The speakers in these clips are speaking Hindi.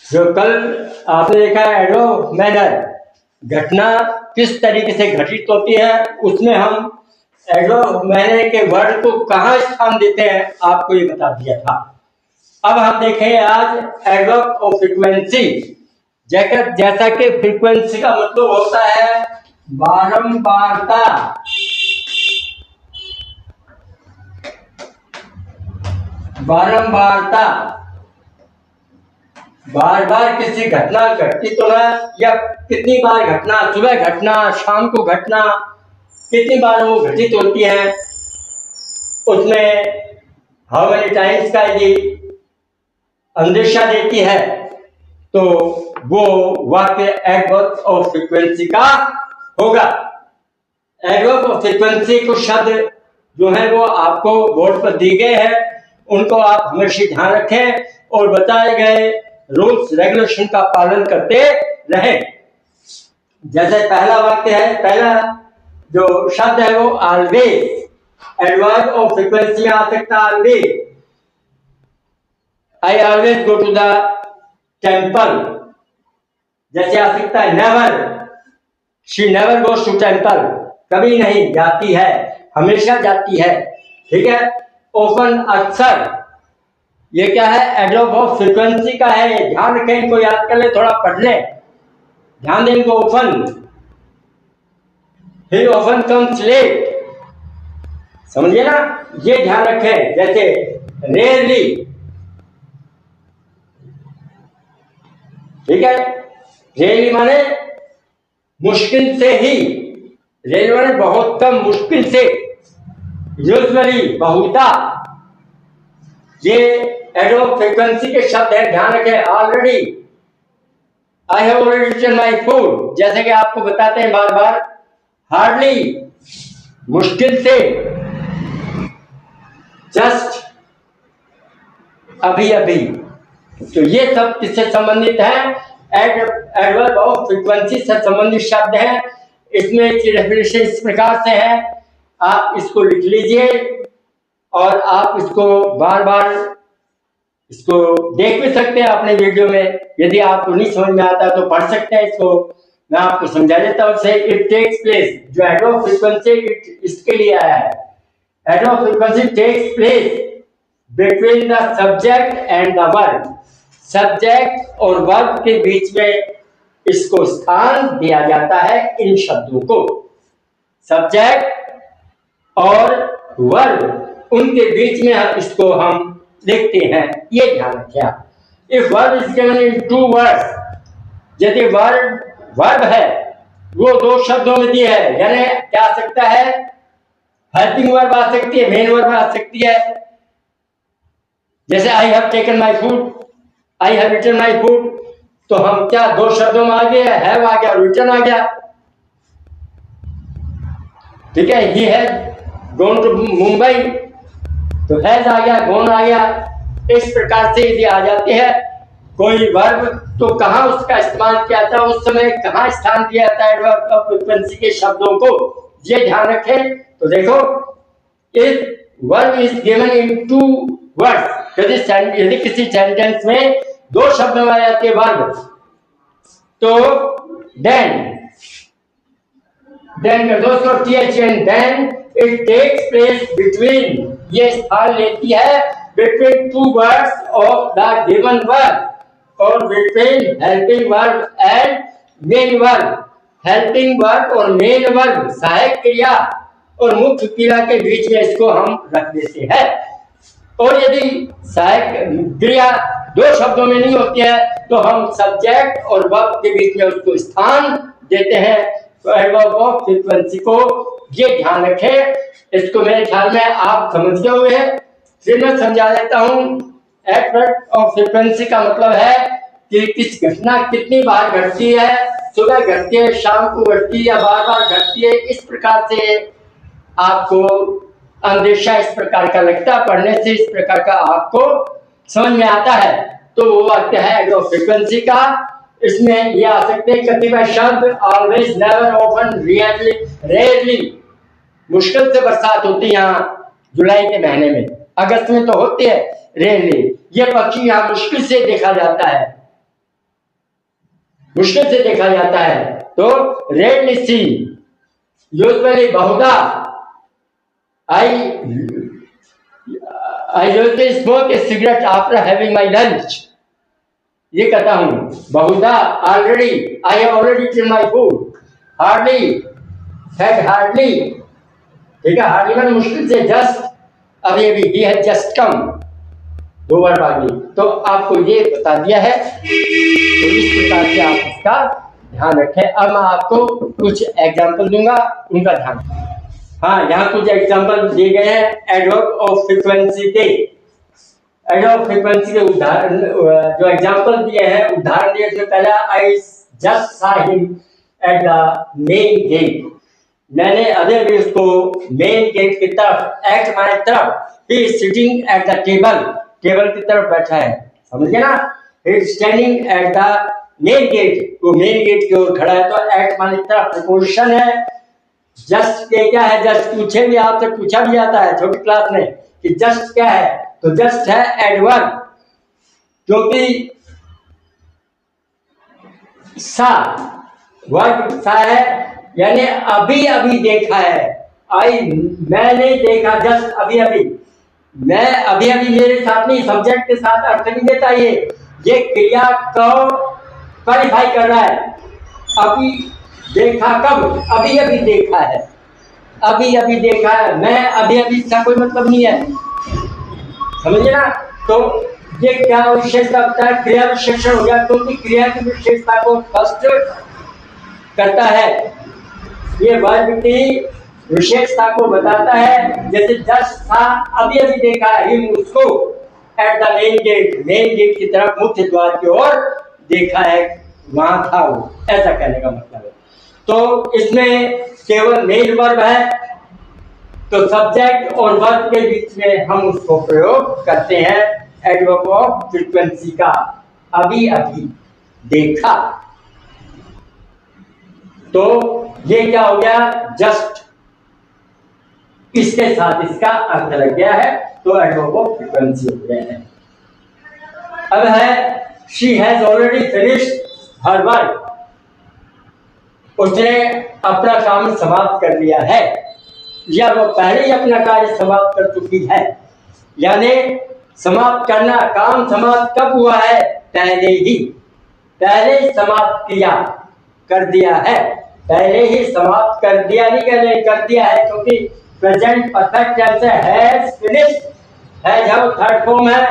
जो कल आपने देखा एडो मैनर घटना किस तरीके से घटित होती है, उसमें हम एडो मैनर के वर्ड को कहाँ स्थान देते हैं आपको ये बता दिया था। अब हम देखें आज एडवर्ब ऑफ फ्रीक्वेंसी। जैसा कि फ्रीक्वेंसी का मतलब होता है बारंबारता। बारंबारता, बार बार किसी घटना घटती तो है, या कितनी बार घटना, सुबह घटना, शाम को घटना, कितनी बार वो घटित होती है, उसमें हाउ मेनी टाइम्स का यदि अंदेशा देती है तो वो वाक्य एडवर्ब ऑफ फ्रीक्वेंसी का होगा। एडवर्ब ऑफ फ्रीक्वेंसी कुछ शब्द जो है वो आपको बोर्ड पर दिए गए हैं, उनको आप हमेशा ध्यान रखें और बताए गए रूल्स रेगुलेशन का पालन करते रहें। जैसे पहला वाक्य है, पहला जो शब्द है वो ऑलवेज, एडवर्ब ऑफ फ्रीक्वेंसी में आ सकता है always. I always go to the temple, जैसे आ सकता है never, she never goes to temple, कभी नहीं जाती है, हमेशा जाती है। ठीक है। ऑफन, अक्सर, ये क्या है, एडवर्ब ऑफ फ्रीक्वेंसी का है, ध्यान रखें, इनको याद कर ले, थोड़ा पढ़ ले, ध्यान दें इनको। Often, he often comes late, समझिए ना, ये ध्यान रखें। जैसे रेयरली, ठीक है, रेयरली माने मुश्किल से ही, रेयरली माने बहुत कम, मुश्किल से, यूजुअली बहुधा, ये एडवर्ब फ्रीक्वेंसी के शब्द हैं, ध्यान रखें। Already, I have already eaten my food, जैसे कि आपको बताते हैं बार बार। हार्डली, मुश्किल से, जस्ट, अभी अभी, तो ये सब किससे संबंधित है, एडवर्ब ऑफ फ्रीक्वेंसी से संबंधित शब्द हैं। इसमें डेफिनेशन इस प्रकार से है, आप इसको लिख लीजिए और आप इसको बार बार इसको देख भी सकते हैं अपने वीडियो में। यदि आपको नहीं समझ में आता तो पढ़ सकते हैं इसको, मैं आपको समझा देता हूँ। से इट टेक्स प्लेस, जो एडवर्ब फ्रीक्वेंसी इसके लिए आया है, adverb frequency takes place between the subject and the verb, subject और वर्ब के बीच में इसको स्थान दिया जाता है। इन शब्दों को सब्जेक्ट और वर्ब, उनके बीच में इसको हम लिखते हैं, ये ध्यान रखें आप। If verb is given in two words, यदि वर्ब है वो दो शब्दों में दिया है, यानी क्या आ सकता है, हेल्पिंग वर्ब आ सकती है, मेन वर्ब आ सकती है। जैसे I have taken my food, I have eaten my food, तो हम क्या दो शब्दों में आ गए, हैव आ गया, रिटर्न आ गया। ठीक है। He has gone to Mumbai, तो हैज आ गया, गॉन आ गया। इस प्रकार से यदि आ जाते हैं कोई वर्ब, तो कहाँ उसका इस्तेमाल किया जाता है, उस समय कहाँ स्थान दिया जाता है एडवर्ब ऑफ फ्रीक्वेंसी के शब्दों को, ये ध्यान रखें। तो देखो, if verb is given in two words, यदि किसी सेंटेंस में दो शब्द में आ जाती है वर्ब, तो देन कर दो उसको THN, then it takes place between, ये स्थान लेती है between two words of the given verb, और between helping verb and main verb, helping verb और मेन वर्ब, सहायक क्रिया और मुख्य क्रिया के बीच में इसको हम रख देते हैं। और यदि सहायक क्रिया दो शब्दों में नहीं होती है तो हम सब्जेक्ट और वर्ब के बीच में उसको स्थान देते हैं। तो एडवर्ब ऑफ फ्रीक्वेंसी को ये ध्यान रखें, इसको मेरे ख्याल में आप समझ गए हुए हैं। फिर मैं समझा देता हूँ। एडवर्ब ऑफ फ्रीक्वेंसी का मतलब है कि किस घटना कितनी बार घटती है, सुबह घटती है, शाम को घटती है, या बार बार घटती है। इस प्रकार से आपको अंदेशा इस प्रकार का लगता है, पढ़ने से इस प्रकार का आपको समझ में आता है, तो वो वाक्य है एडवर्ब ऑफ फ्रीक्वेंसी का। इसमें ये आ सकते हैं कतिपय शब्द, always, never, often, rarely, rarely. मुश्किल से बरसात होती है यहाँ जुलाई के महीने में, अगस्त में तो होती है रेयरली। ये पक्षी यहाँ मुश्किल से देखा जाता है, मुश्किल से देखा जाता है। तो रेडली सी, यूजुअली बहुधा, I usually smoke a cigarette after having my lunch. ये कहता हूँ बहुधा, already, I have already eaten my food, hardly, had hardly, ठीक है, हार्डली मैंने मुश्किल से, जस्ट अभी अभी, ही हैज जस्ट कम, 2 बार बागी। तो आपको ये बता दिया है, तो इस प्रकार से आप इसका ध्यान रखें। अब मैं आपको कुछ एग्जाम्पल दूंगा, उनका ध्यान। हाँ, यहाँ कुछ एग्जाम्पल दिए गए हैं एडवर्ब ऑफ फ्रीक्वेंसी के। एडवर्ब ऑफ फ्रीक्वेंसी के उदाहरण, जो एग्जाम्पल दिए हैं, उदाहरण दिए थे। पहला, I just saw him at the main gate, मैंने अभी भी उसको मेन गेट की तरफ, एट माय तरफ, he is sitting at the table, table की तरफ बैठा है, समझे ना, he is standing at the main gate, वो मेन गेट की ओर खड़ा है। तो एट माने तरफ प्रीपोजिशन है। जस्ट के क्या है, जस्ट पूछे भी आपसे, पूछा भी जाता है छोटी क्लास में कि जस्ट क्या है, तो जस्ट है एडवर्ब, क्योंकि सा वर्ब सा है, यानी अभी अभी देखा है। आई, मैंने देखा, जस्ट अभी अभी, मैं अभी अभी मेरे साथ नहीं, सब्जेक्ट के साथ अर्थ नहीं देता। ये क्रिया को क्वालिफाई कर रहा है। अभी देखा कब, अभी अभी देखा है, अभी अभी देखा है, मैं अभी अभी, इसका कोई मतलब नहीं है, समझे ना। तो ये क्या विशेषता होता है, क्रिया विशेषण हो गया, क्योंकि क्रिया की विशेषता को फर्स्ट करता है, ये वर्ब की विशेषता को बताता है। जैसे जस्ट था, अभी अभी देखा है, उसको at the main gate, main gate की तरफ, मुख्य द्वार की ओर देखा है, वहां था वो, ऐसा कहने का मतलब है। तो इसमें केवल मेन वर्ब है, तो सब्जेक्ट और वर्ब के बीच में हम उसको प्रयोग करते हैं, एडवर्ब ऑफ फ्रीक्वेंसी का, अभी अभी देखा। तो ये क्या हो गया, जस्ट, इसके साथ इसका अर्थ लग गया है, तो एडवर्ब ऑफ फ्रीक्वेंसी हो गया है। अब है, she has already finished her work, उसने अपना काम समाप्त कर लिया है, या वो पहले ही अपना कार्य समाप्त कर चुकी है। यानी समाप्त करना, काम समाप्त कब हुआ है, पहले ही समाप्त किया, कर दिया है, पहले ही समाप्त कर दिया, नहीं कह रहे कर दिया है, क्योंकि प्रेजेंट परफेक्ट टेंस है, हैज फिनिश्ड, हैज हम थर्ड फॉर्म है,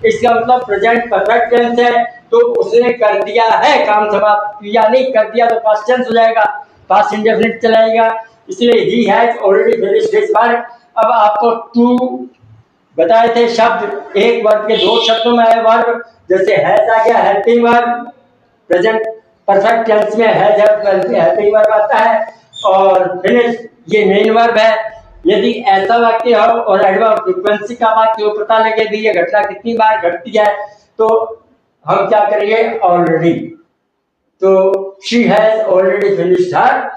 इसका मतलब प्रेजेंट परफेक्ट टेंस है, तो उसने कर दिया है, काम समाप्त किया, नहीं कर दिया तो पास्ट टेंस हो जाएगा, पास्ट इंडेफिनिट चलाएगा, इसलिए he has already finished his work. अब आपको टू बताए थे शब्द, एक वर्ब के 2 शब्दों में है वर्ब, जैसे हैज आ गया helping verb, present perfect tense में हैज हेल्पिंग वर्ब आता है, और फिनिश ये मेन वर्ब है। यदि ऐसा वाक्य हो और एडवर्ब फ्रीक्वेंसी का वाक्य हो, पता लगे भी ये घटना कितनी बार घटती है, तो हम क्या करेंगे, ऑलरेडी, तो she has already finished her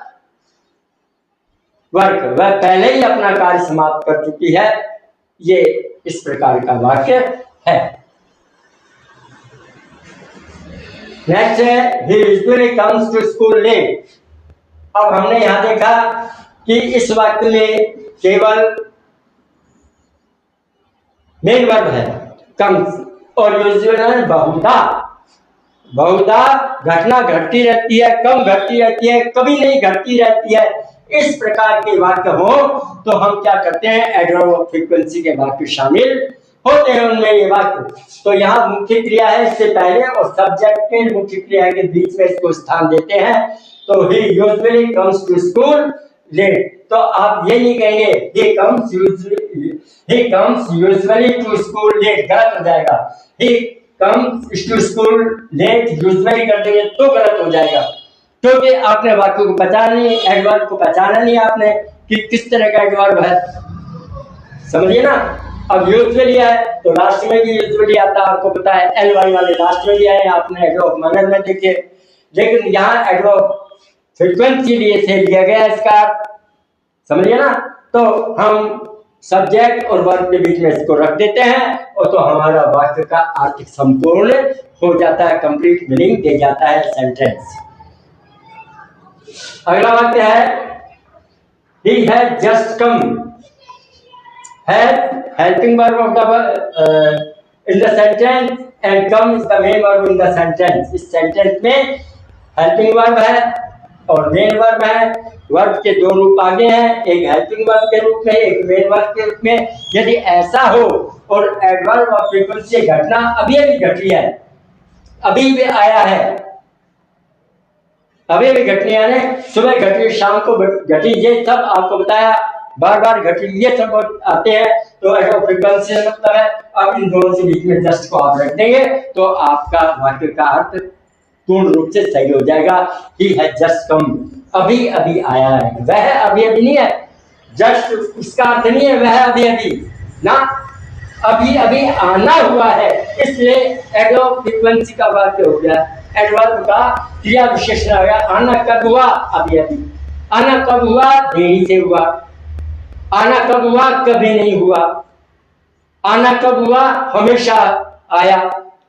work, वह पहले ही अपना कार्य समाप्त कर चुकी है, ये इस प्रकार का वाक्य है। नेक्स्ट है, he usually comes to school late। अब हमने यहां देखा कि इस वाक्य में केवल मेन वर्ब है कम्स, और यूजुअली बहुधा घटना घटती रहती है, कम घटती रहती है, कभी नहीं घटती रहती है। इस प्रकार के वाक्य हो तो हम क्या करते हैं, एडवर्ब ऑफ फ्रीक्वेंसी के वाक्य शामिल होते हैं उनमें ये वाक्य। तो यहाँ मुख्य क्रिया है इससे पहले, और सब्जेक्ट के मुख्य क्रिया के बीच में इसको स्थान देते हैं। तो he usually comes to school late, तो आप ये नहीं कहेंगे he comes usually to school late, गलत हो जाएगा। he comes to school late usually कर देंगे तो गलत हो जाएगा, क्योंकि आपने वाक्य को पहचाना नहीं, एडवर्ब को पहचाना नहीं आपने कि किस तरह का एडवर्ब है, समझिए ना। अब यूजुअली है तो लास्ट में भी यूजुअली आता है, आपको पता है, एलवाई वाले लास्ट में भी आए, आपने एडवर्ब मैनर में देखे। लेकिन यहाँ एडवर्ब फ्रीक्वेंसी लिए से लिया गया इसका, समझिए ना। तो हम सब्जेक्ट और वर्ब के बीच में इसको रख देते हैं, और तो हमारा वाक्य का अर्थ संपूर्ण हो जाता है, कंप्लीट मीनिंग दे जाता है सेंटेंस। अगला वाक्य है he has just come। Have helping verb of the in the sentence and come is the main verb in the sentence। इस सेंटेंस में हेल्पिंग वर्ब है और मेन वर्ब है। वर्ब के दो रूप आगे हैं, एक हेल्पिंग वर्ब के रूप में, एक मेन वर्ब के रूप में। यदि ऐसा हो और एडवर्ब ऑफ फ्रीक्वेंसी घटना अभी अभी घटी है, अभी भी आया है, अभी भी घटनी है, सुबह घटी, शाम को घटी, ये सब आपको बताया, बार बार घटी, ये सब आते हैं, तो एडवर्ब फ्रीक्वेंसी मतलब है। अब इन दोनों के बीच में जस्ट को आप रख देंगे तो आपका वाक्य का अर्थ पूर्ण रूप से सही हो जाएगा। ही हैज जस्ट कम, अभी अभी आया है, वह अभी अभी नहीं है। जस्ट उसका अर्थ नहीं है वह अभी अभी ना, अभी अभी आना हुआ है, इसलिए एडवर्ब फ्रीक्वेंसी का वाक्य हो गया। एडवर्ब का क्रिया विशेषण आ गया। आना कब हुआ? अभी अभी। आना कब हुआ? देरी से हुआ। आना कब हुआ? कभी नहीं हुआ। आना कब हुआ? हमेशा आया।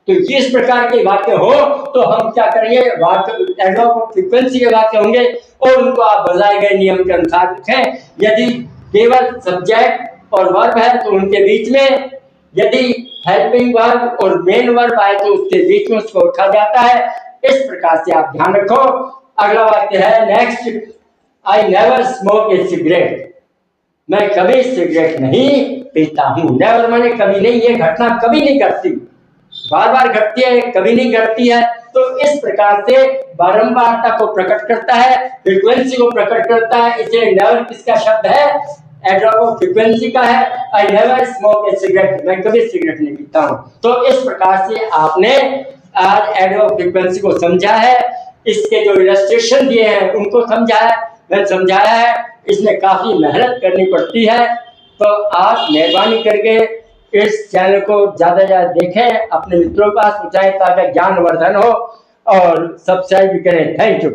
तो इस प्रकार के वाक्य हो तो हम क्या करेंगे, वाक्य एडवर्ब फ्रीक्वेंसी के वाक्य होंगे और उनको आप बताए गए नियम के अनुसार लिखें। यदि केवल सब्जेक्ट और वर्ब है तो उनके बीच में, यदि हेल्पिंग वर्ब और मेन वर्ब आए तो उसके बीच में उसको उठा जाता है। इस प्रकार से आप ध्यान रखो। अगला वाक्य है next, I never smoke A cigarette. मैं कभी सिगरेट नहीं पीता हूं। नेवर माने कभी नहीं, ये घटना कभी नहीं घटती, बार बार घटती है, कभी नहीं घटती है। तो इस प्रकार से बारंबारता को प्रकट करता है, फ्रीक्वेंसी को प्रकट करता है। इसे नेवर किसका शब्द है? एडवर्ब फ्रीक्वेंसी का है। I never smoke A cigarette, मैं कभी सिगरेट नहीं पीता हूं। तो इस प्रकार से आपने आज एडवर्ब फ्रीक्वेंसी को समझा है, इसके जो इलस्ट्रेशन दिए हैं उनको समझा है, मैंने समझाया है। इसमें काफी मेहनत करनी पड़ती है, तो आप मेहरबानी करके इस चैनल को ज्यादा से ज्यादा देखें, अपने मित्रों के पास पहुंचाएं ताकि ज्ञान वर्धन हो, और सब्सक्राइब भी करें। Thank you.